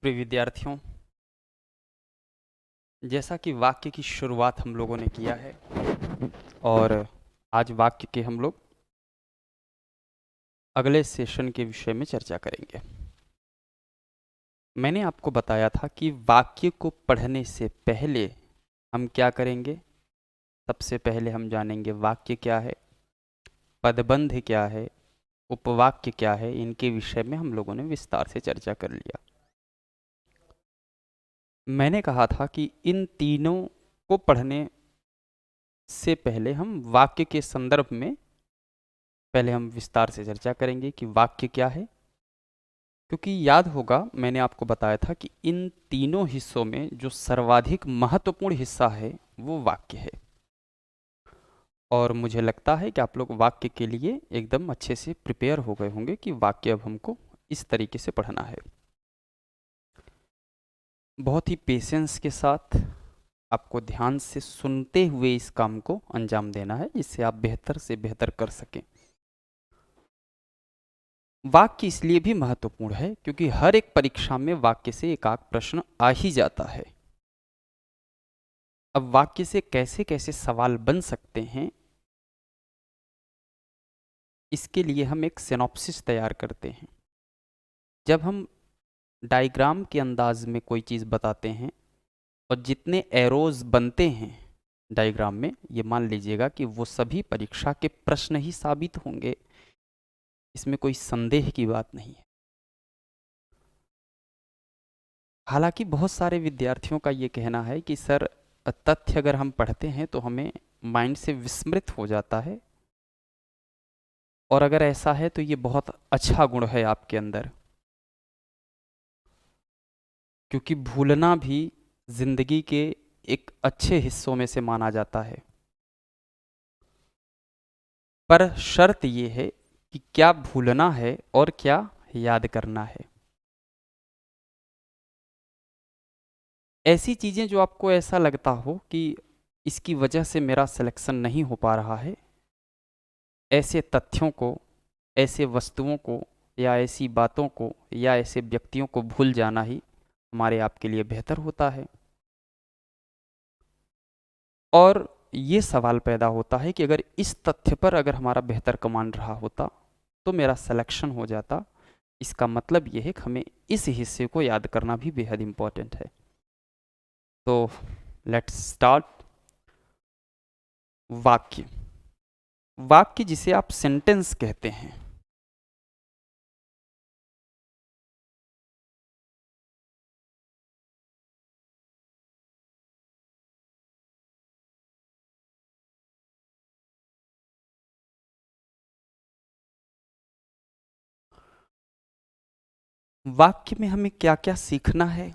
प्रिय विद्यार्थियों, जैसा कि वाक्य की शुरुआत हम लोगों ने किया है और आज वाक्य के हम लोग अगले सेशन के विषय में चर्चा करेंगे। मैंने आपको बताया था कि वाक्य को पढ़ने से पहले हम क्या करेंगे। सबसे पहले हम जानेंगे वाक्य क्या है, पदबंध क्या है, उपवाक्य क्या है। इनके विषय में हम लोगों ने विस्तार से चर्चा कर लिया। मैंने कहा था कि इन तीनों को पढ़ने से पहले हम वाक्य के संदर्भ में पहले हम विस्तार से चर्चा करेंगे कि वाक्य क्या है, क्योंकि याद होगा मैंने आपको बताया था कि इन तीनों हिस्सों में जो सर्वाधिक महत्वपूर्ण हिस्सा है वो वाक्य है। और मुझे लगता है कि आप लोग वाक्य के लिए एकदम अच्छे से प्रिपेयर हो गए होंगे कि वाक्य अब हमको इस तरीके से पढ़ना है। बहुत ही पेशेंस के साथ आपको ध्यान से सुनते हुए इस काम को अंजाम देना है, जिससे आप बेहतर से बेहतर कर सकें। वाक्य इसलिए भी महत्वपूर्ण है क्योंकि हर एक परीक्षा में वाक्य से एक आध प्रश्न आ ही जाता है। अब वाक्य से कैसे कैसे सवाल बन सकते हैं, इसके लिए हम एक सिनॉप्सिस तैयार करते हैं। जब हम डायग्राम के अंदाज में कोई चीज़ बताते हैं और जितने एरोज बनते हैं डायग्राम में, ये मान लीजिएगा कि वो सभी परीक्षा के प्रश्न ही साबित होंगे। इसमें कोई संदेह की बात नहीं है। हालांकि बहुत सारे विद्यार्थियों का ये कहना है कि सर, तथ्य अगर हम पढ़ते हैं तो हमें माइंड से विस्मृत हो जाता है, और अगर ऐसा है तो ये बहुत अच्छा गुण है आपके अंदर, क्योंकि भूलना भी जिंदगी के एक अच्छे हिस्सों में से माना जाता है। पर शर्त ये है कि क्या भूलना है और क्या याद करना है। ऐसी चीज़ें जो आपको ऐसा लगता हो कि इसकी वजह से मेरा सिलेक्शन नहीं हो पा रहा है, ऐसे तथ्यों को, ऐसे वस्तुओं को या ऐसी बातों को या ऐसे व्यक्तियों को भूल जाना ही हमारे आपके लिए बेहतर होता है। और ये सवाल पैदा होता है कि अगर इस तथ्य पर अगर हमारा बेहतर कमांड रहा होता तो मेरा सिलेक्शन हो जाता। इसका मतलब ये है कि हमें इस हिस्से को याद करना भी बेहद इंपॉर्टेंट है। तो लेट्स स्टार्ट। वाक्य, वाक्य जिसे आप सेंटेंस कहते हैं। वाक्य में हमें क्या क्या सीखना है,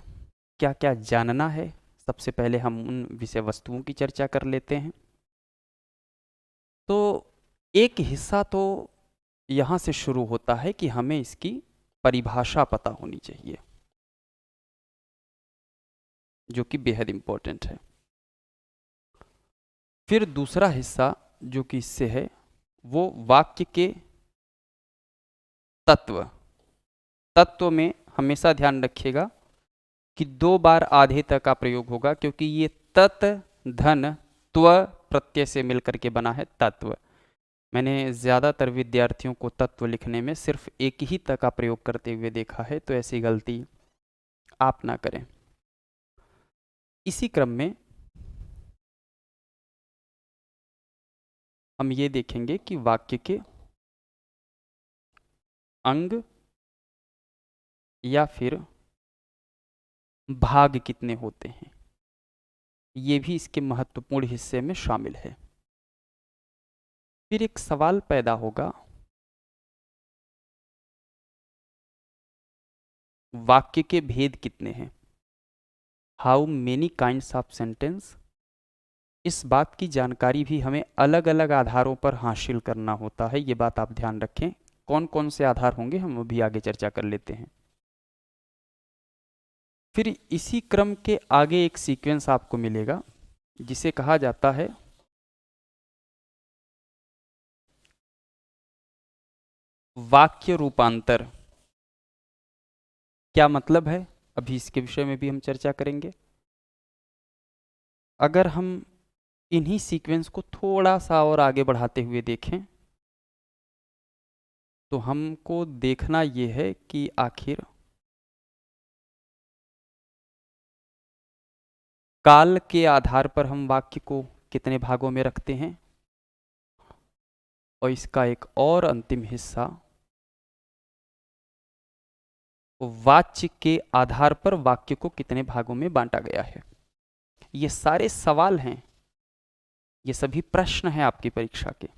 क्या क्या जानना है, सबसे पहले हम उन विषय वस्तुओं की चर्चा कर लेते हैं। तो एक हिस्सा तो यहाँ से शुरू होता है कि हमें इसकी परिभाषा पता होनी चाहिए, जो कि बेहद इंपॉर्टेंट है। फिर दूसरा हिस्सा जो कि इससे है वो वाक्य के तत्व। तत्व में हमेशा ध्यान रखिएगा कि 2 बार आधे तक का प्रयोग होगा, क्योंकि ये तत् धन त्व प्रत्यय से मिलकर के बना है तत्व। मैंने ज़्यादातर विद्यार्थियों को तत्व लिखने में सिर्फ एक ही त का प्रयोग करते हुए देखा है, तो ऐसी गलती आप ना करें। इसी क्रम में हम ये देखेंगे कि वाक्य के अंग या फिर भाग कितने होते हैं, ये भी इसके महत्वपूर्ण हिस्से में शामिल है। फिर एक सवाल पैदा होगा, वाक्य के भेद कितने हैं, how many kinds of sentence. इस बात की जानकारी भी हमें अलग अलग आधारों पर हासिल करना होता है, ये बात आप ध्यान रखें। कौन कौन से आधार होंगे हम अभी आगे चर्चा कर लेते हैं। फिर इसी क्रम के आगे एक सीक्वेंस आपको मिलेगा जिसे कहा जाता है वाक्य रूपांतर। क्या मतलब है? अभी इसके विषय में भी हम चर्चा करेंगे। अगर हम इन्हीं सीक्वेंस को थोड़ा सा और आगे बढ़ाते हुए देखें तो हमको देखना ये है कि आखिर काल के आधार पर हम वाक्य को कितने भागों में रखते हैं, और इसका एक और अंतिम हिस्सा वाच्य के आधार पर वाक्य को कितने भागों में बांटा गया है। ये सारे सवाल हैं, ये सभी प्रश्न हैं आपकी परीक्षा के।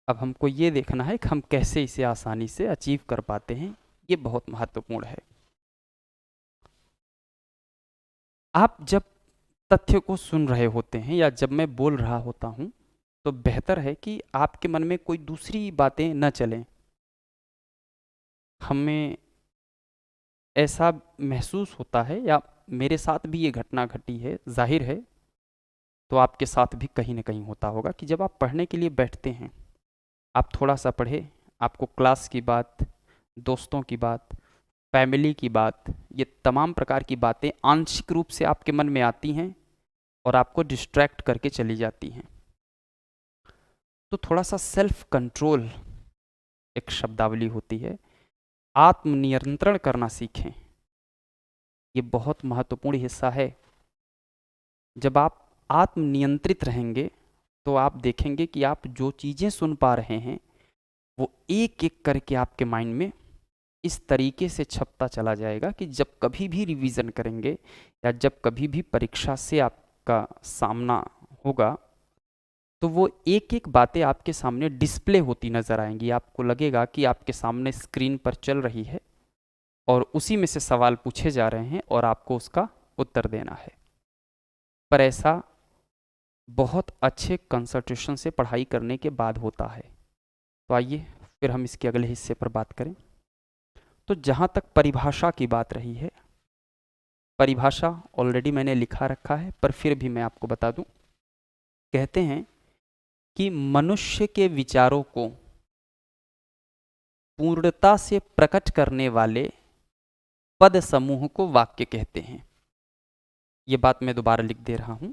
अब हमको ये देखना है कि हम कैसे इसे आसानी से अचीव कर पाते हैं, ये बहुत महत्वपूर्ण है। आप जब तथ्य को सुन रहे होते हैं या जब मैं बोल रहा होता हूं तो बेहतर है कि आपके मन में कोई दूसरी बातें न चलें। हमें ऐसा महसूस होता है, या मेरे साथ भी ये घटना घटी है, जाहिर है तो आपके साथ भी कहीं ना कहीं होता होगा कि जब आप पढ़ने के लिए बैठते हैं, आप थोड़ा सा पढ़े, आपको क्लास की बात, दोस्तों की बात, फैमिली की बात, ये तमाम प्रकार की बातें आंशिक रूप से आपके मन में आती हैं और आपको डिस्ट्रैक्ट करके चली जाती हैं। तो थोड़ा सा सेल्फ कंट्रोल एक शब्दावली होती है, आत्मनियंत्रण करना सीखें। ये बहुत महत्वपूर्ण हिस्सा है। जब आप आत्मनियंत्रित रहेंगे तो आप देखेंगे कि आप जो चीज़ें सुन पा रहे हैं वो एक एक करके आपके माइंड में इस तरीके से छपता चला जाएगा कि जब कभी भी रिवीजन करेंगे या जब कभी भी परीक्षा से आपका सामना होगा तो वो एक एक बातें आपके सामने डिस्प्ले होती नज़र आएंगी। आपको लगेगा कि आपके सामने स्क्रीन पर चल रही है और उसी में से सवाल पूछे जा रहे हैं और आपको उसका उत्तर देना है। पर ऐसा बहुत अच्छे कंसंट्रेशन से पढ़ाई करने के बाद होता है। तो आइए फिर हम इसके अगले हिस्से पर बात करें। तो जहाँ तक परिभाषा की बात रही है, परिभाषा ऑलरेडी मैंने लिखा रखा है पर फिर भी मैं आपको बता दूं। कहते हैं कि मनुष्य के विचारों को पूर्णता से प्रकट करने वाले पद समूह को वाक्य कहते हैं। ये बात मैं दोबारा लिख दे रहा हूं।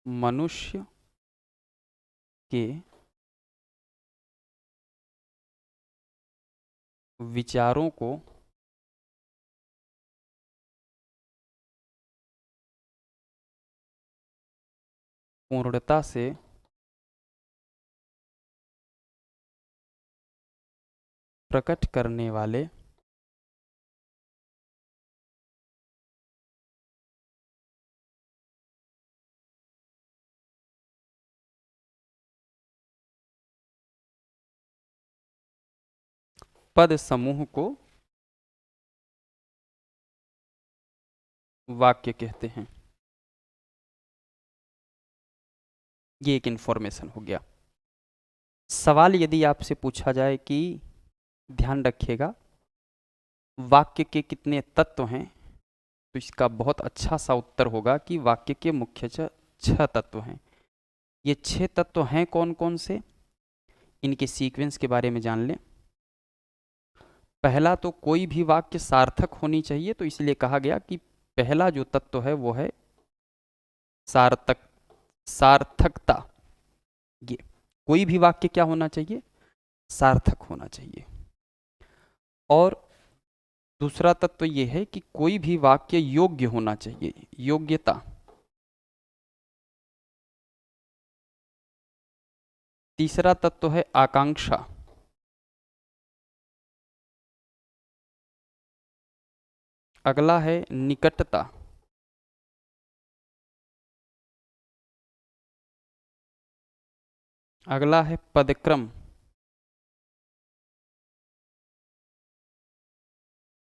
मनुष्य के विचारों को पूर्णता से प्रकट करने वाले पद समूह को वाक्य कहते हैं। ये एक इंफॉर्मेशन हो गया। सवाल यदि आपसे पूछा जाए कि ध्यान रखिएगा वाक्य के कितने तत्व हैं, तो इसका बहुत अच्छा सा उत्तर होगा कि वाक्य के मुख्य 6 तत्व हैं। ये 6 तत्व हैं कौन कौन से, इनके सीक्वेंस के बारे में जान लें। पहला तो कोई भी वाक्य सार्थक होनी चाहिए, तो इसलिए कहा गया कि पहला जो तत्व है वो है सार्थकता। ये कोई भी वाक्य क्या होना चाहिए, सार्थक होना चाहिए। और दूसरा तत्व ये है कि कोई भी वाक्य योग्य होना चाहिए, योग्यता। तीसरा तत्व है आकांक्षा। अगला है निकटता। अगला है पदक्रम।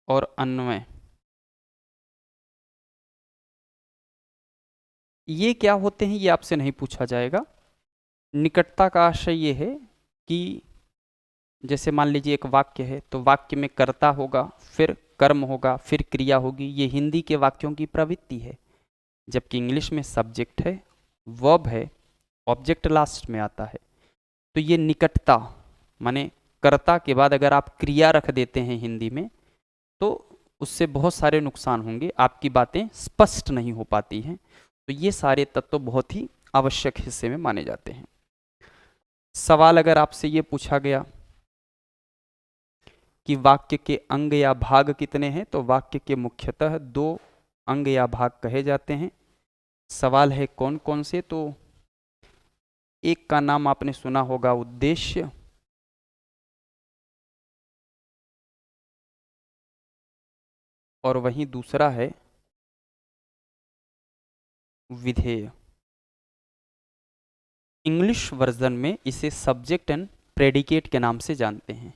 और अन्वय। ये क्या होते हैं ये आपसे नहीं पूछा जाएगा। निकटता का आशय ये है कि जैसे मान लीजिए एक वाक्य है तो वाक्य में कर्ता होगा, फिर कर्म होगा, फिर क्रिया होगी। ये हिंदी के वाक्यों की प्रवृत्ति है, जबकि इंग्लिश में सब्जेक्ट है, वर्ब है, ऑब्जेक्ट लास्ट में आता है। तो ये निकटता, माने कर्ता के बाद अगर आप क्रिया रख देते हैं हिंदी में तो उससे बहुत सारे नुकसान होंगे, आपकी बातें स्पष्ट नहीं हो पाती हैं। तो ये सारे तत्व बहुत ही आवश्यक हिस्से में माने जाते हैं। सवाल अगर आपसे ये पूछा गया कि वाक्य के अंग या भाग कितने हैं, तो वाक्य के मुख्यतः 2 अंग या भाग कहे जाते हैं। सवाल है कौन कौन से, तो एक का नाम आपने सुना होगा उद्देश्य, और वहीं दूसरा है विधेय। इंग्लिश वर्जन में इसे सब्जेक्ट एंड प्रेडिकेट के नाम से जानते हैं।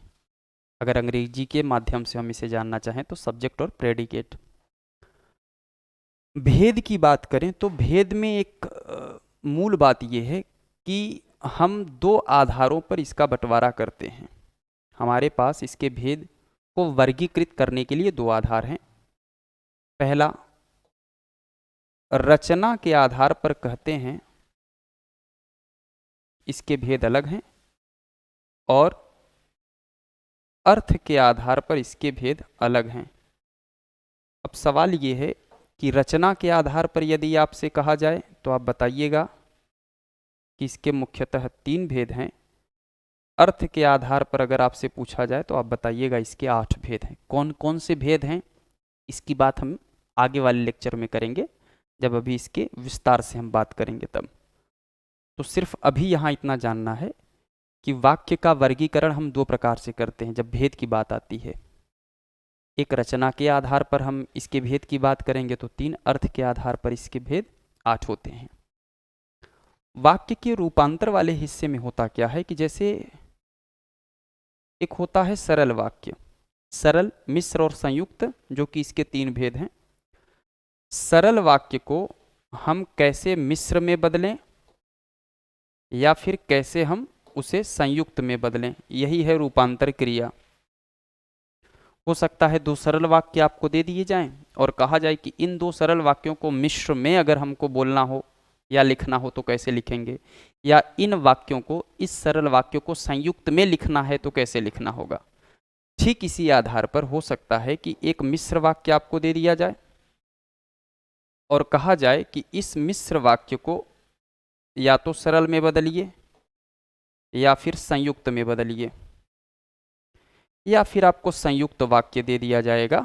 अगर अंग्रेजी के माध्यम से हम इसे जानना चाहें तो सब्जेक्ट और प्रेडिकेट। भेद की बात करें तो भेद में एक मूल बात यह है कि हम 2 आधारों पर इसका बंटवारा करते हैं। हमारे पास इसके भेद को वर्गीकृत करने के लिए 2 आधार हैं। पहला, रचना के आधार पर कहते हैं इसके भेद अलग हैं, और अर्थ के आधार पर इसके भेद अलग हैं। अब सवाल ये है कि रचना के आधार पर यदि आपसे कहा जाए तो आप बताइएगा कि इसके मुख्यतः 3 भेद हैं। अर्थ के आधार पर अगर आपसे पूछा जाए तो आप बताइएगा इसके 8 भेद हैं। कौन कौन से भेद हैं इसकी बात हम आगे वाले लेक्चर में करेंगे, जब अभी इसके विस्तार से हम बात करेंगे तब। तो सिर्फ अभी यहाँ इतना जानना है कि वाक्य का वर्गीकरण हम 2 प्रकार से करते हैं जब भेद की बात आती है। एक रचना के आधार पर हम इसके भेद की बात करेंगे तो 3, अर्थ के आधार पर इसके भेद 8 होते हैं। वाक्य के रूपांतर वाले हिस्से में होता क्या है कि जैसे एक होता है सरल वाक्य, सरल, मिश्र और संयुक्त, जो कि इसके 3 भेद हैं। सरल वाक्य को हम कैसे मिश्र में बदलें या फिर कैसे हम उसे संयुक्त में बदलें, यही है रूपांतर क्रिया। हो सकता है 2 सरल वाक्य आपको दे दिए जाएं और कहा जाए कि इन 2 सरल वाक्यों को मिश्र में अगर हमको बोलना हो या लिखना हो तो कैसे लिखेंगे, या इन वाक्यों को, इस सरल वाक्यों को संयुक्त में लिखना है तो कैसे लिखना होगा। ठीक इसी आधार पर हो सकता है कि एक मिश्र वाक्य आपको दे दिया जाए और कहा जाए कि इस मिश्र वाक्य को या तो सरल में बदलिए या फिर संयुक्त में बदलिए, या फिर आपको संयुक्त वाक्य दे दिया जाएगा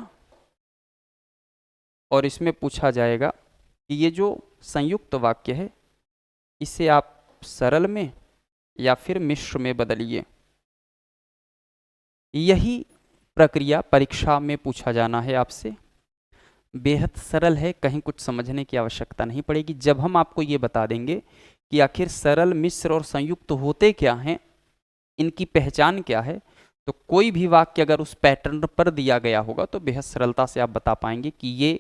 और इसमें पूछा जाएगा कि ये जो संयुक्त वाक्य है इसे आप सरल में या फिर मिश्र में बदलिए। यही प्रक्रिया परीक्षा में पूछा जाना है आपसे। बेहद सरल है, कहीं कुछ समझने की आवश्यकता नहीं पड़ेगी। जब हम आपको ये बता देंगे कि आखिर सरल, मिश्र और संयुक्त होते क्या हैं, इनकी पहचान क्या है, तो कोई भी वाक्य अगर उस पैटर्न पर दिया गया होगा तो बेहद सरलता से आप बता पाएंगे कि ये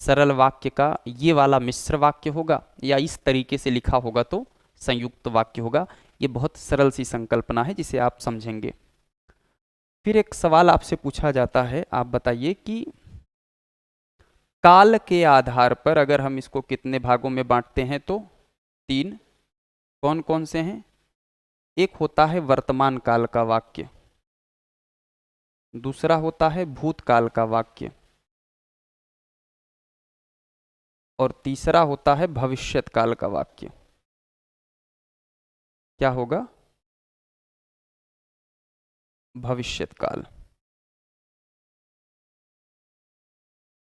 सरल वाक्य का ये वाला मिश्र वाक्य होगा, या इस तरीके से लिखा होगा तो संयुक्त वाक्य होगा। ये बहुत सरल सी संकल्पना है जिसे आप समझेंगे। फिर एक सवाल आपसे पूछा जाता है, आप बताइए कि काल के आधार पर अगर हम इसको कितने भागों में बांटते हैं, तो 3। कौन कौन से हैं? एक होता है वर्तमान काल का वाक्य, दूसरा होता है भूतकाल का वाक्य, और तीसरा होता है भविष्यत काल का वाक्य। क्या होगा? भविष्यत काल।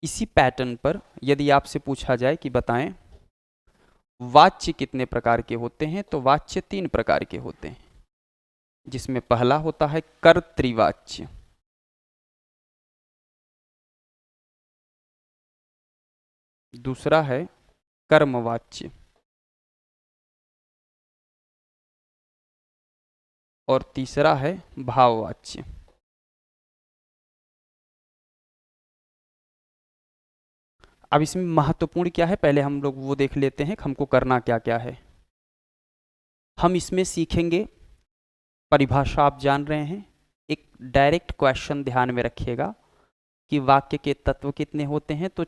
इसी पैटर्न पर यदि आपसे पूछा जाए कि बताएं वाच्य कितने प्रकार के होते हैं, तो वाच्य 3 प्रकार के होते हैं, जिसमें पहला होता है कर्तृवाच्य, दूसरा है कर्मवाच्य, और तीसरा है भाववाच्य। अब इसमें महत्वपूर्ण क्या है, पहले हम लोग वो देख लेते हैं हमको करना क्या क्या है। हम इसमें सीखेंगे, परिभाषा आप जान रहे हैं, एक डायरेक्ट क्वेश्चन ध्यान में रखिएगा कि वाक्य के तत्व कितने होते हैं, तो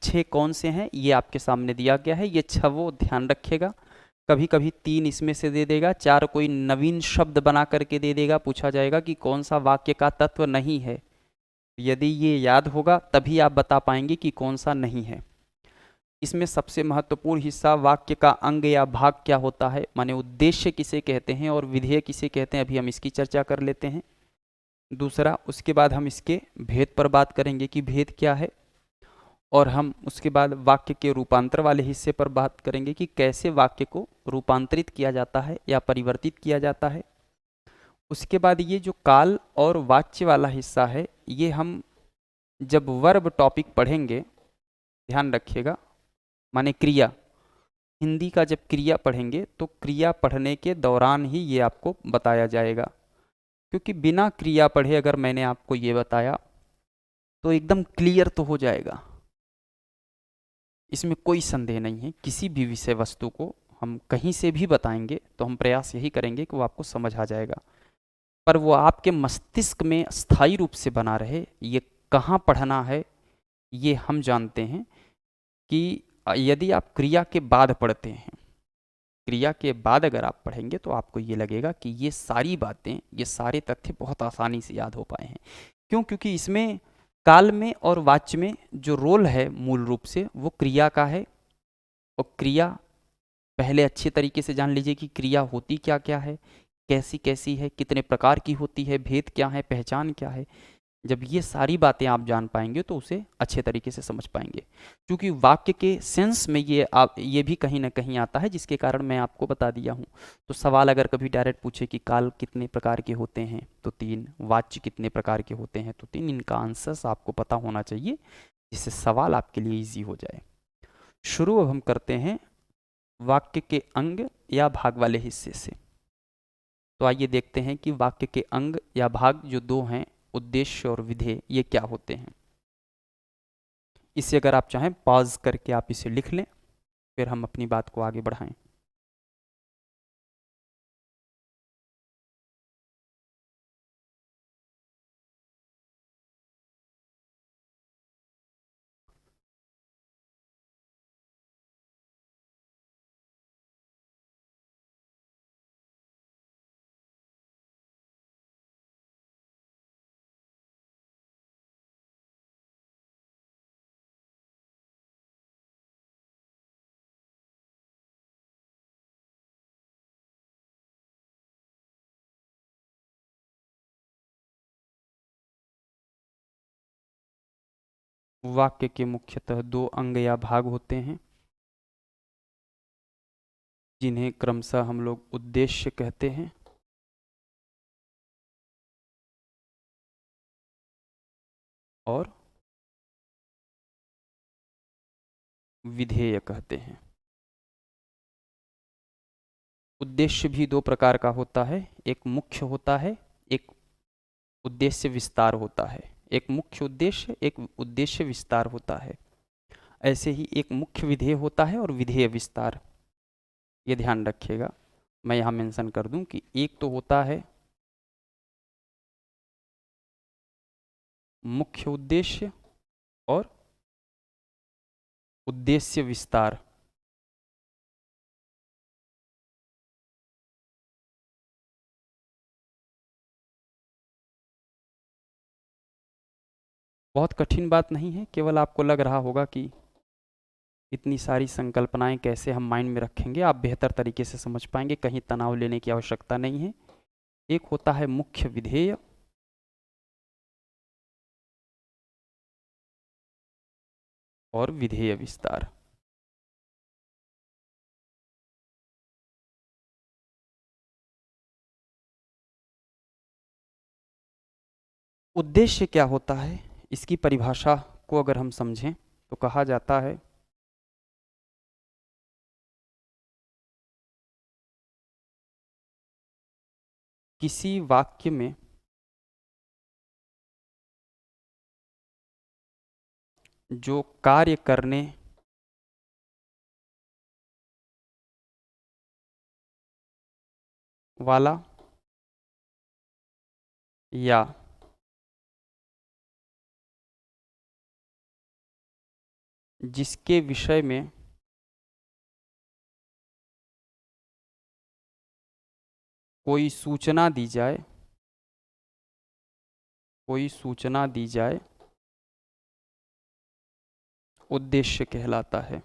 6 कौन से हैं ये आपके सामने दिया गया है, ये 6 वो ध्यान रखिएगा। कभी कभी 3 इसमें से दे देगा, 4 कोई नवीन शब्द बना करके दे देगा, पूछा जाएगा कि कौन सा वाक्य का तत्व नहीं है। यदि ये याद होगा तभी आप बता पाएंगे कि कौन सा नहीं है। इसमें सबसे महत्वपूर्ण हिस्सा वाक्य का अंग या भाग क्या होता है, माने उद्देश्य किसे कहते हैं और विधेय किसे कहते हैं, अभी हम इसकी चर्चा कर लेते हैं। दूसरा, उसके बाद हम इसके भेद पर बात करेंगे कि भेद क्या है, और हम उसके बाद वाक्य के रूपांतर वाले हिस्से पर बात करेंगे कि कैसे वाक्य को रूपांतरित किया जाता है या परिवर्तित किया जाता है। उसके बाद ये जो काल और वाच्य वाला हिस्सा है, ये हम जब वर्ब टॉपिक पढ़ेंगे, ध्यान रखिएगा, माने क्रिया, हिंदी का जब क्रिया पढ़ेंगे तो क्रिया पढ़ने के दौरान ही ये आपको बताया जाएगा, क्योंकि बिना क्रिया पढ़े अगर मैंने आपको ये बताया तो एकदम क्लियर तो हो जाएगा, इसमें कोई संदेह नहीं है। किसी भी विषय वस्तु को हम कहीं से भी बताएंगे तो हम प्रयास यही करेंगे कि वो आपको समझ आ जाएगा, पर वो आपके मस्तिष्क में स्थायी रूप से बना रहे, ये कहाँ पढ़ना है ये हम जानते हैं कि यदि आप क्रिया के बाद पढ़ते हैं, क्रिया के बाद अगर आप पढ़ेंगे तो आपको ये लगेगा कि ये सारी बातें, ये सारे तथ्य बहुत आसानी से याद हो पाए हैं। क्यों? क्योंकि इसमें काल में और वाच्य में जो रोल है मूल रूप से वो क्रिया का है। और क्रिया पहले अच्छे तरीके से जान लीजिए कि क्रिया होती क्या क्या है, कैसी कैसी है, कितने प्रकार की होती है, भेद क्या है, पहचान क्या है। जब ये सारी बातें आप जान पाएंगे तो उसे अच्छे तरीके से समझ पाएंगे, क्योंकि वाक्य के सेंस में ये भी कहीं ना कहीं आता है, जिसके कारण मैं आपको बता दिया हूँ। तो सवाल अगर कभी डायरेक्ट पूछे कि काल कितने प्रकार के होते हैं तो 3, वाच्य कितने प्रकार के होते हैं तो 3, इनका आंसर्स आपको पता होना चाहिए, जिससे सवाल आपके लिए ईजी हो जाए। शुरू अब हम करते हैं वाक्य के अंग या भाग वाले हिस्से से। तो आइए देखते हैं कि वाक्य के अंग या भाग जो 2 हैं, उद्देश्य और विधेय, ये क्या होते हैं। इसे अगर आप चाहें पॉज करके आप इसे लिख लें, फिर हम अपनी बात को आगे बढ़ाएं। वाक्य के मुख्यतः 2 अंग या भाग होते हैं, जिन्हें क्रमशः हम लोग उद्देश्य कहते हैं और विधेय कहते हैं। उद्देश्य भी 2 प्रकार का होता है, एक मुख्य होता है, एक उद्देश्य विस्तार होता है। एक मुख्य उद्देश्य, एक उद्देश्य विस्तार होता है। ऐसे ही एक मुख्य विधेय होता है और विधेय विस्तार, ये ध्यान रखिएगा। मैं यहाँ मेंशन कर दूं कि एक तो होता है मुख्य उद्देश्य और उद्देश्य विस्तार। बहुत कठिन बात नहीं है, केवल आपको लग रहा होगा कि इतनी सारी संकल्पनाएं कैसे हम माइंड में रखेंगे। आप बेहतर तरीके से समझ पाएंगे, कहीं तनाव लेने की आवश्यकता नहीं है। एक होता है मुख्य विधेय और विधेय विस्तार। उद्देश्य क्या होता है, इसकी परिभाषा को अगर हम समझें तो कहा जाता है किसी वाक्य में जो कार्य करने वाला या जिसके विषय में कोई सूचना दी जाए, कोई सूचना दी जाए उद्देश्य कहलाता है।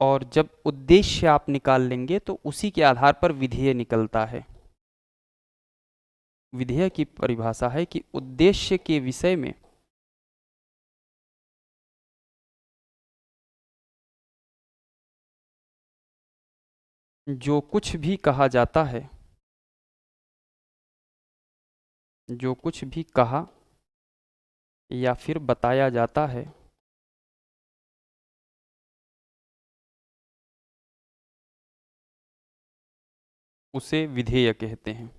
और जब उद्देश्य आप निकाल लेंगे तो उसी के आधार पर विधेय निकलता है। विधेय की परिभाषा है कि उद्देश्य के विषय में जो कुछ भी कहा जाता है, जो कुछ भी कहा या फिर बताया जाता है, उसे विधेय कहते हैं।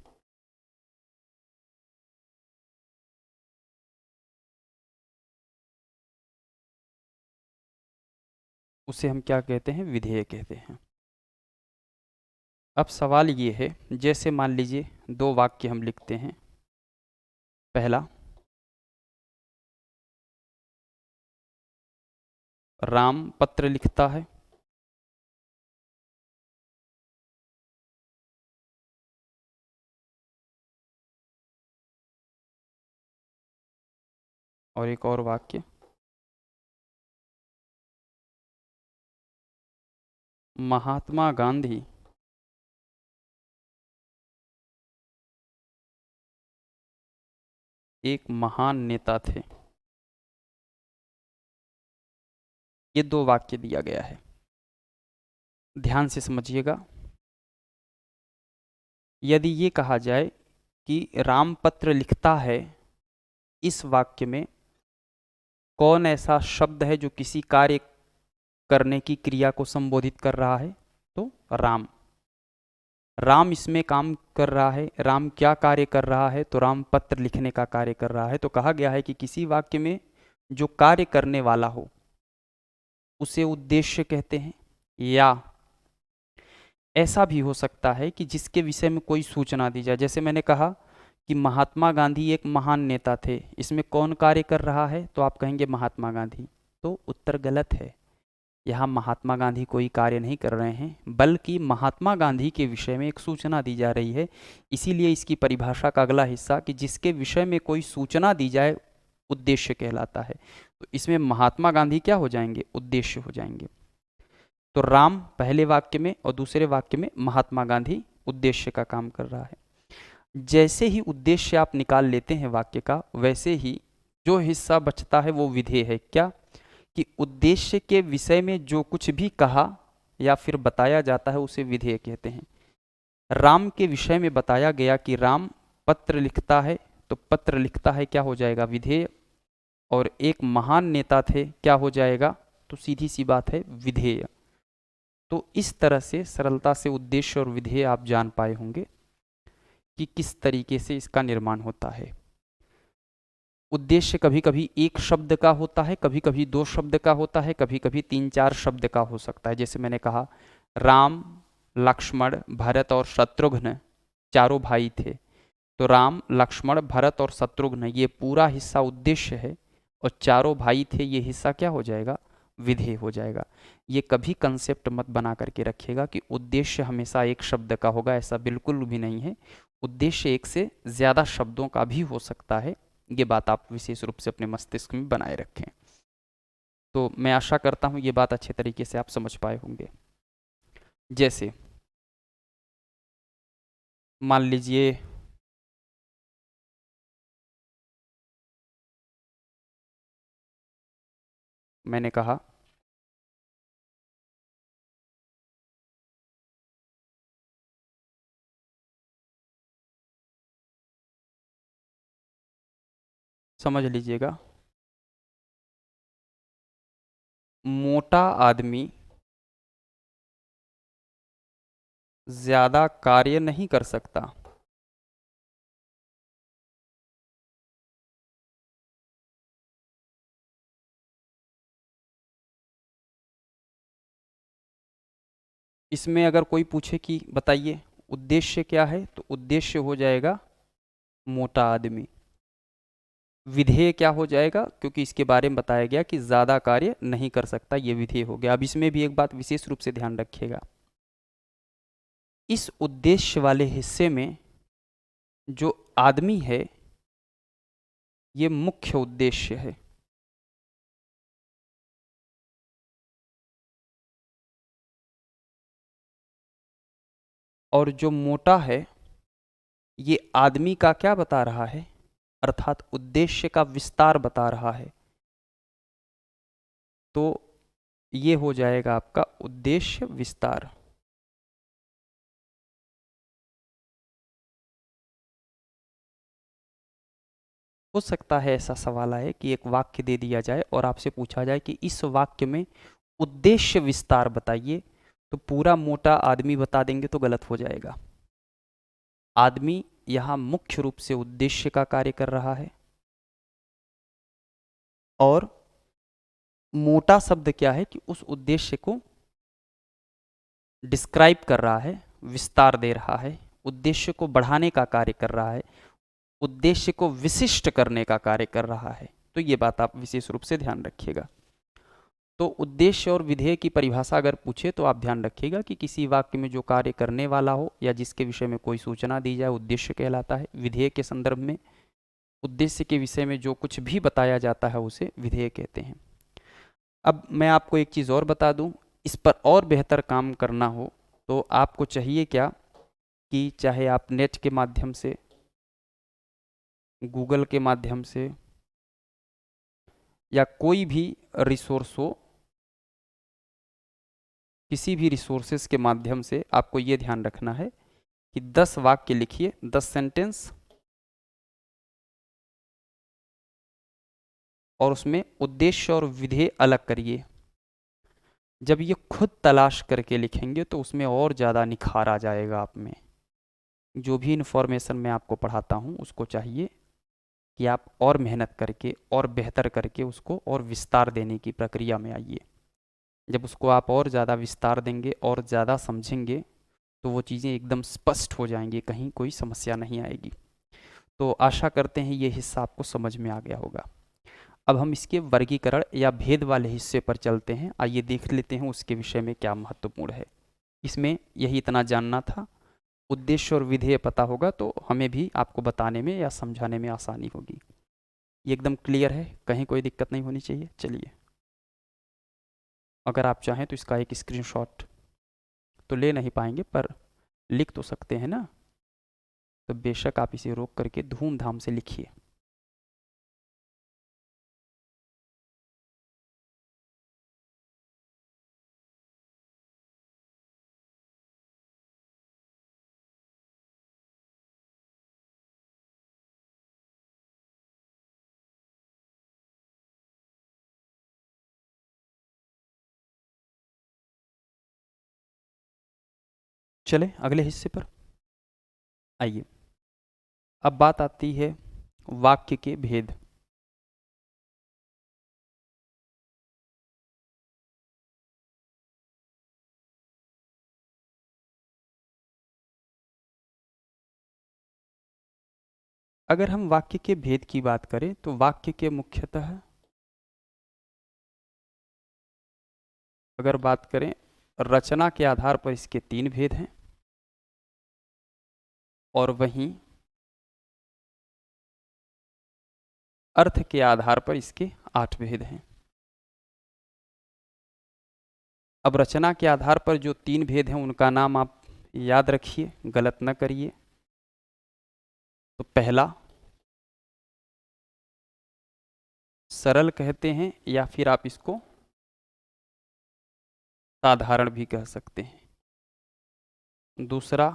उसे हम क्या कहते हैं? विधेय कहते हैं। अब सवाल ये है, जैसे मान लीजिए दो वाक्य हम लिखते हैं। पहला, राम पत्र लिखता है। और एक और वाक्य, महात्मा गांधी एक महान नेता थे। ये दो वाक्य दिया गया है, ध्यान से समझिएगा। यदि ये कहा जाए कि राम पत्र लिखता है, इस वाक्य में कौन ऐसा शब्द है जो किसी कार्य करने की क्रिया को संबोधित कर रहा है? तो राम। राम इसमें काम कर रहा है। राम क्या कार्य कर रहा है? तो राम पत्र लिखने का कार्य कर रहा है। तो कहा गया है कि किसी वाक्य में जो कार्य करने वाला हो उसे उद्देश्य कहते हैं। या ऐसा भी हो सकता है कि जिसके विषय में कोई सूचना दी जाए। जैसे मैंने कहा कि महात्मा गांधी एक महान नेता थे, इसमें कौन कार्य कर रहा है? तो आप कहेंगे महात्मा गांधी। तो उत्तर गलत है। यहाँ महात्मा गांधी कोई कार्य नहीं कर रहे हैं, बल्कि महात्मा गांधी के विषय में एक सूचना दी जा रही है। इसीलिए इसकी परिभाषा का अगला हिस्सा कि जिसके विषय में कोई सूचना दी जाए उद्देश्य कहलाता है। तो इसमें महात्मा गांधी क्या हो जाएंगे? उद्देश्य हो जाएंगे। तो राम पहले वाक्य में और दूसरे वाक्य में महात्मा गांधी उद्देश्य का काम कर रहा है। जैसे ही उद्देश्य आप निकाल लेते हैं वाक्य का, वैसे ही जो हिस्सा बचता है वो विधेय है। क्या? कि उद्देश्य के विषय में जो कुछ भी कहा या फिर बताया जाता है उसे विधेय कहते हैं। राम के विषय में बताया गया कि राम पत्र लिखता है, तो पत्र लिखता है क्या हो जाएगा? विधेय। और एक महान नेता थे, क्या हो जाएगा? तो सीधी सी बात है, विधेय। तो इस तरह से सरलता से उद्देश्य और विधेय आप जान पाए होंगे कि किस तरीके से इसका निर्माण होता है। उद्देश्य कभी कभी एक शब्द का होता है, कभी कभी दो शब्द का होता है, कभी कभी तीन चार शब्द का हो सकता है। जैसे मैंने कहा, राम, लक्ष्मण, भरत और शत्रुघ्न चारों भाई थे। तो राम, लक्ष्मण, भरत और शत्रुघ्न ये पूरा हिस्सा उद्देश्य है, और चारों भाई थे ये हिस्सा क्या हो जाएगा? विधेय हो जाएगा। ये कभी कंसेप्ट मत बना करके रखिएगा कि उद्देश्य हमेशा एक शब्द का होगा, ऐसा बिल्कुल भी नहीं है। उद्देश्य एक से ज़्यादा शब्दों का भी हो सकता है। ये बात आप विशेष रूप से अपने मस्तिष्क में बनाए रखें। तो मैं आशा करता हूँ ये बात अच्छे तरीके से आप समझ पाए होंगे। जैसे मान लीजिए मैंने कहा समझ लीजिएगा, मोटा आदमी ज्यादा कार्य नहीं कर सकता। इसमें अगर कोई पूछे कि बताइए उद्देश्य क्या है, तो उद्देश्य हो जाएगा मोटा आदमी। विधेय क्या हो जाएगा, क्योंकि इसके बारे में बताया गया कि ज़्यादा कार्य नहीं कर सकता, ये विधेय हो गया। अब इसमें भी एक बात विशेष रूप से ध्यान रखिएगा, इस उद्देश्य वाले हिस्से में जो आदमी है ये मुख्य उद्देश्य है, और जो मोटा है ये आदमी का क्या बता रहा है, अर्थात उद्देश्य का विस्तार बता रहा है। तो ये हो जाएगा आपका उद्देश्य विस्तार। हो सकता है ऐसा सवाल आए कि एक वाक्य दे दिया जाए और आपसे पूछा जाए कि इस वाक्य में उद्देश्य विस्तार बताइए, तो पूरा मोटा आदमी बता देंगे तो गलत हो जाएगा। आदमी यहां मुख्य रूप से उद्देश्य का कार्य कर रहा है, और मोटा शब्द क्या है कि उस उद्देश्य को डिस्क्राइब कर रहा है, विस्तार दे रहा है, उद्देश्य को बढ़ाने का कार्य कर रहा है, उद्देश्य को विशिष्ट करने का कार्य कर रहा है। तो ये बात आप विशेष रूप से ध्यान रखिएगा। तो उद्देश्य और विधेय की परिभाषा अगर पूछे तो आप ध्यान रखिएगा कि किसी वाक्य में जो कार्य करने वाला हो या जिसके विषय में कोई सूचना दी जाए उद्देश्य कहलाता है। विधेय के संदर्भ में उद्देश्य के विषय में जो कुछ भी बताया जाता है उसे विधेय कहते हैं। अब मैं आपको एक चीज़ और बता दूं, इस पर और बेहतर काम करना हो तो आपको चाहिए क्या कि चाहे आप नेट के माध्यम से, गूगल के माध्यम से या कोई भी रिसोर्स हो, किसी भी रिसोर्सेस के माध्यम से आपको ये ध्यान रखना है कि 10 वाक्य लिखिए, 10 सेंटेंस, और उसमें उद्देश्य और विधेय अलग करिए। जब ये खुद तलाश करके लिखेंगे तो उसमें और ज़्यादा निखार आ जाएगा आप में। जो भी इन्फॉर्मेशन मैं आपको पढ़ाता हूँ उसको चाहिए कि आप और मेहनत करके और बेहतर करके उसको और विस्तार देने की प्रक्रिया में आइए। जब उसको आप और ज़्यादा विस्तार देंगे और ज़्यादा समझेंगे तो वो चीज़ें एकदम स्पष्ट हो जाएंगी, कहीं कोई समस्या नहीं आएगी। तो आशा करते हैं ये हिस्सा आपको समझ में आ गया होगा। अब हम इसके वर्गीकरण या भेद वाले हिस्से पर चलते हैं। आइए देख लेते हैं उसके विषय में क्या महत्वपूर्ण है। इसमें यही इतना जानना था। उद्देश्य और विधेय पता होगा तो हमें भी आपको बताने में या समझाने में आसानी होगी। ये एकदम क्लियर है, कहीं कोई दिक्कत नहीं होनी चाहिए। चलिए, अगर आप चाहें तो इसका एक स्क्रीनशॉट तो ले नहीं पाएंगे पर लिख तो सकते हैं ना, तो बेशक आप इसे रोक करके धूमधाम से लिखिए। चले अगले हिस्से पर आइए। अब बात आती है वाक्य के भेद। अगर हम वाक्य के भेद की बात करें तो वाक्य के मुख्यतः, अगर बात करें रचना के आधार पर इसके 3 भेद हैं, और वहीं अर्थ के आधार पर इसके 8 भेद हैं। अब रचना के आधार पर जो 3 भेद हैं उनका नाम आप याद रखिए, गलत न करिए। तो पहला सरल कहते हैं या फिर आप इसको साधारण भी कह सकते हैं। दूसरा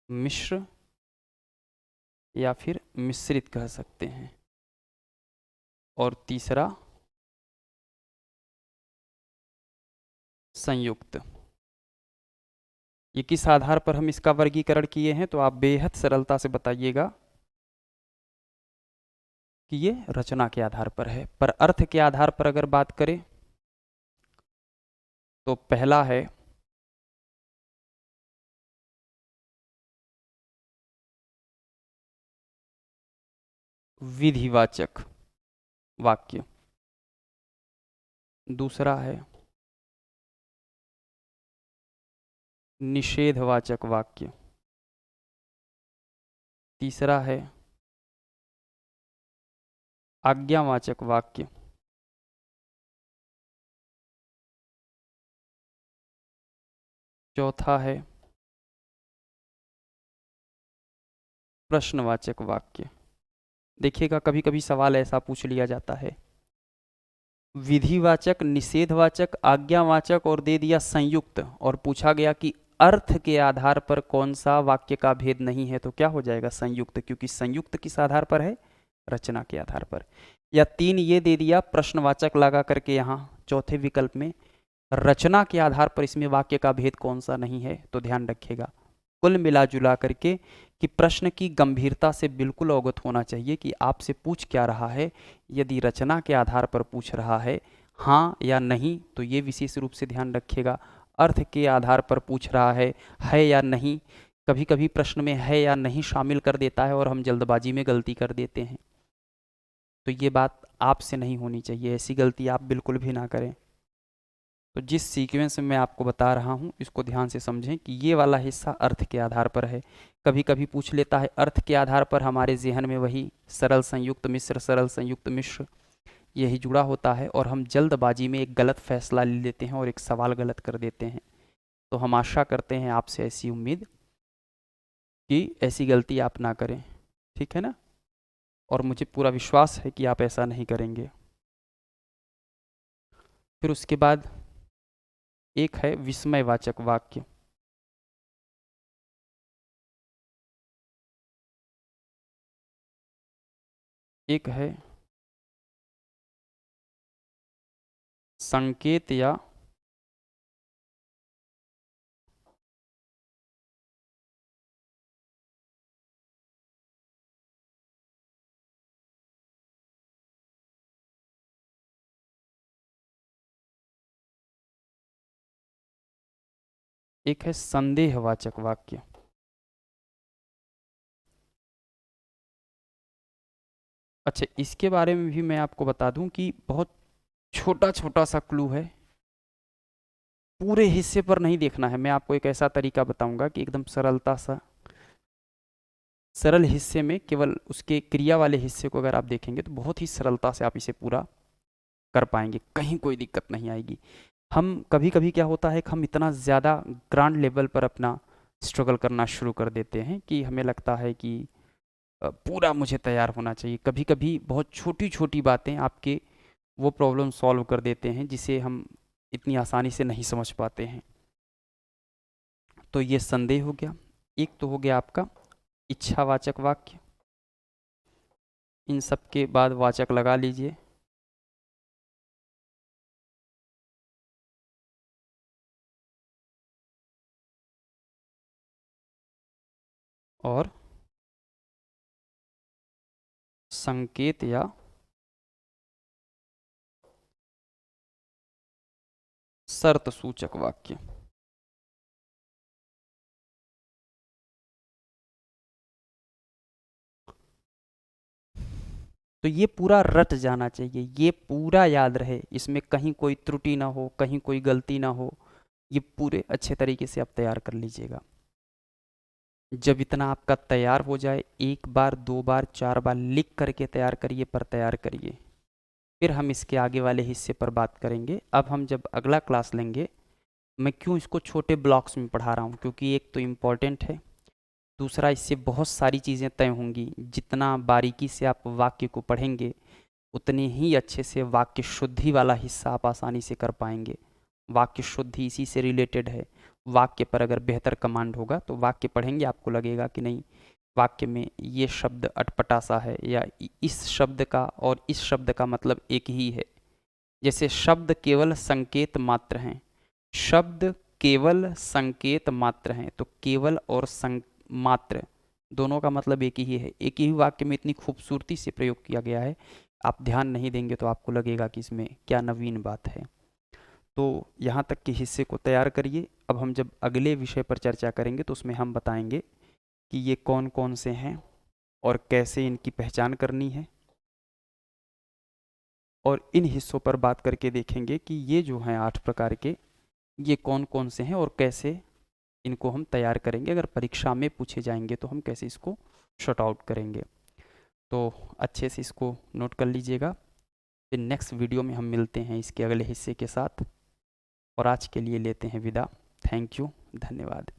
मिश्र या फिर मिश्रित कह सकते हैं। और तीसरा संयुक्त। ये किस आधार पर हम इसका वर्गीकरण किए हैं तो आप बेहद सरलता से बताइएगा कि ये रचना के आधार पर है। पर अर्थ के आधार पर अगर बात करें तो पहला है विधिवाचक वाक्य। दूसरा है निषेधवाचक वाक्य। तीसरा है आज्ञावाचक वाक्य। चौथा है प्रश्नवाचक वाक्य। देखिएगा कभी कभी सवाल ऐसा पूछ लिया जाता है, विधिवाचक, निषेधवाचक, आज्ञावाचक और दे दिया संयुक्त, और पूछा गया कि अर्थ के आधार पर कौन सा वाक्य का भेद नहीं है, तो क्या हो जाएगा? संयुक्त, क्योंकि संयुक्त किस आधार पर है? रचना के आधार पर। या तीन ये दे दिया प्रश्नवाचक लगा करके यहाँ चौथे विकल्प में, रचना के आधार पर इसमें वाक्य का भेद कौन सा नहीं है। तो ध्यान रखिएगा कुल मिला जुला करके कि प्रश्न की गंभीरता से बिल्कुल अवगत होना चाहिए कि आपसे पूछ क्या रहा है। यदि रचना के आधार पर पूछ रहा है हाँ या नहीं, तो ये विशेष रूप से ध्यान रखिएगा। अर्थ के आधार पर पूछ रहा है या नहीं, कभी कभी प्रश्न में है या नहीं शामिल कर देता है और हम जल्दबाजी में गलती कर देते हैं। तो ये बात आपसे नहीं होनी चाहिए, ऐसी गलती आप बिल्कुल भी ना करें। तो जिस सीक्वेंस में मैं आपको बता रहा हूँ इसको ध्यान से समझें कि ये वाला हिस्सा अर्थ के आधार पर है। कभी कभी पूछ लेता है अर्थ के आधार पर, हमारे जहन में वही सरल संयुक्त मिश्र, सरल संयुक्त मिश्र यही जुड़ा होता है और हम जल्दबाजी में एक गलत फैसला ले लेते हैं और एक सवाल गलत कर देते हैं। तो हम आशा करते हैं आपसे ऐसी उम्मीद कि ऐसी गलती आप ना करें, ठीक है ना? और मुझे पूरा विश्वास है कि आप ऐसा नहीं करेंगे। फिर उसके बाद एक है विस्मयवाचक वाक्य। एक है संकेत या एक है संदेहवाचक वाक्य। अच्छा, इसके बारे में भी मैं आपको बता दूं कि बहुत छोटा छोटा सा क्लू है, पूरे हिस्से पर नहीं देखना है। मैं आपको एक ऐसा तरीका बताऊंगा कि एकदम सरलता सा, सरल हिस्से में केवल उसके क्रिया वाले हिस्से को अगर आप देखेंगे तो बहुत ही सरलता से आप इसे पूरा कर पाएंगे, कहीं कोई दिक्कत नहीं आएगी। हम कभी कभी क्या होता है कि हम इतना ज़्यादा ग्रांड लेवल पर अपना स्ट्रगल करना शुरू कर देते हैं कि हमें लगता है कि पूरा मुझे तैयार होना चाहिए। कभी कभी बहुत छोटी छोटी बातें आपके वो प्रॉब्लम सॉल्व कर देते हैं जिसे हम इतनी आसानी से नहीं समझ पाते हैं। तो ये संदेह हो गया। एक तो हो गया आपका इच्छावाचक वाक्य। इन सब के बाद वाचक लगा लीजिए। और संकेत या शर्त सूचक वाक्य। तो ये पूरा रट जाना चाहिए, ये पूरा याद रहे, इसमें कहीं कोई त्रुटि ना हो, कहीं कोई गलती ना हो। ये पूरे अच्छे तरीके से आप तैयार कर लीजिएगा। जब इतना आपका तैयार हो जाए, एक बार, दो बार, चार बार लिख करके तैयार करिए, पर तैयार करिए। फिर हम इसके आगे वाले हिस्से पर बात करेंगे। अब हम जब अगला क्लास लेंगे, मैं क्यों इसको छोटे ब्लॉक्स में पढ़ा रहा हूँ, क्योंकि एक तो इम्पॉर्टेंट है, दूसरा इससे बहुत सारी चीज़ें तय होंगी। जितना बारीकी से आप वाक्य को पढ़ेंगे उतने ही अच्छे से वाक्य शुद्धि वाला हिस्सा आप आसानी से कर पाएंगे। वाक्य शुद्धि इसी से रिलेटेड है। वाक्य पर अगर बेहतर कमांड होगा तो वाक्य पढ़ेंगे आपको लगेगा कि नहीं, वाक्य में ये शब्द अटपटा सा है, या इस शब्द का और इस शब्द का मतलब एक ही है। जैसे शब्द केवल संकेत मात्र हैं, शब्द केवल संकेत मात्र हैं, तो केवल और मात्र दोनों का मतलब एक ही है। एक ही वाक्य में इतनी खूबसूरती से प्रयोग किया गया है, आप ध्यान नहीं देंगे तो आपको लगेगा कि इसमें क्या नवीन बात है। तो यहाँ तक के हिस्से को तैयार करिए। अब हम जब अगले विषय पर चर्चा करेंगे तो उसमें हम बताएंगे कि ये कौन कौन से हैं और कैसे इनकी पहचान करनी है, और इन हिस्सों पर बात करके देखेंगे कि ये जो हैं 8 प्रकार के, ये कौन कौन से हैं और कैसे इनको हम तैयार करेंगे, अगर परीक्षा में पूछे जाएंगे तो हम कैसे इसको शॉर्ट आउट करेंगे। तो अच्छे से इसको नोट कर लीजिएगा। फिर नेक्स्ट वीडियो में हम मिलते हैं इसके अगले हिस्से के साथ, और आज के लिए लेते हैं विदा। थैंक यू, धन्यवाद।